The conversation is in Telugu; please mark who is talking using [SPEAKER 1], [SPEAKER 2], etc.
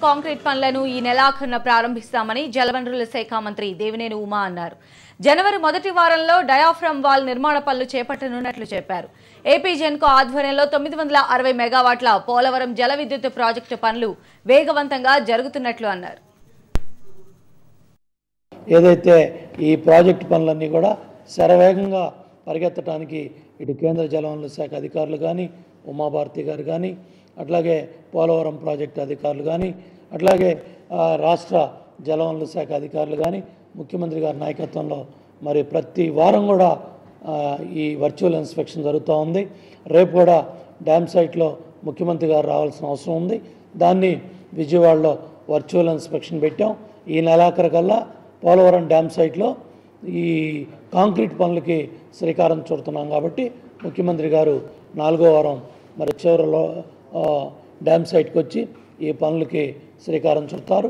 [SPEAKER 1] కాంక్రీట్ పనులను ఈ నెలాఖరున ప్రారంభిస్తామని జలవనరుల శాఖ మంత్రి దేవినేని ఉమా అన్నారు. జనవరి మొదటి వారంలో డయాఫ్రమ్ వాల్ నిర్మాణ పనులు చేపట్టనున్నట్లు చెప్పారు. ఏపీ జెన్కో ఆధ్వర్యంలో 960 మెగావాట్ల పోలవరం జల విద్యుత్ ప్రాజెక్టు పనులు వేగవంతంగా జరుగుతున్నట్లు అన్నారు.
[SPEAKER 2] ఏదైతే ఈ ప్రాజెక్టు పనులన్నీ కూడా శరవేగంగా పరిగెత్తడానికి ఇటు కేంద్ర జలవనరుల శాఖ అధికారులు కానీ, ఉమాభారతి గారు కానీ, అట్లాగే పోలవరం ప్రాజెక్టు అధికారులు కానీ, అట్లాగే రాష్ట్ర జలవనరుల శాఖ అధికారులు కానీ ముఖ్యమంత్రి గారి నాయకత్వంలో మరి ప్రతి వారం కూడా ఈ వర్చువల్ ఇన్స్పెక్షన్ జరుగుతూ ఉంది. రేపు కూడా డ్యామ్ సైట్లో ముఖ్యమంత్రి గారు రావాల్సిన అవసరం ఉంది. దాన్ని విజయవాడలో వర్చువల్ ఇన్స్పెక్షన్ పెట్టాం. ఈ నెలాఖరు కల్లా పోలవరం డ్యామ్ సైట్లో ఈ కాంక్రీట్ పనులకి శ్రీకారం చుడుతున్నాం కాబట్టి ముఖ్యమంత్రి గారు 4వ వారం మరి చివరిలో డ్యామ్ సైట్కి వచ్చి ఈ పనులకి శ్రీకారం చుడతారు.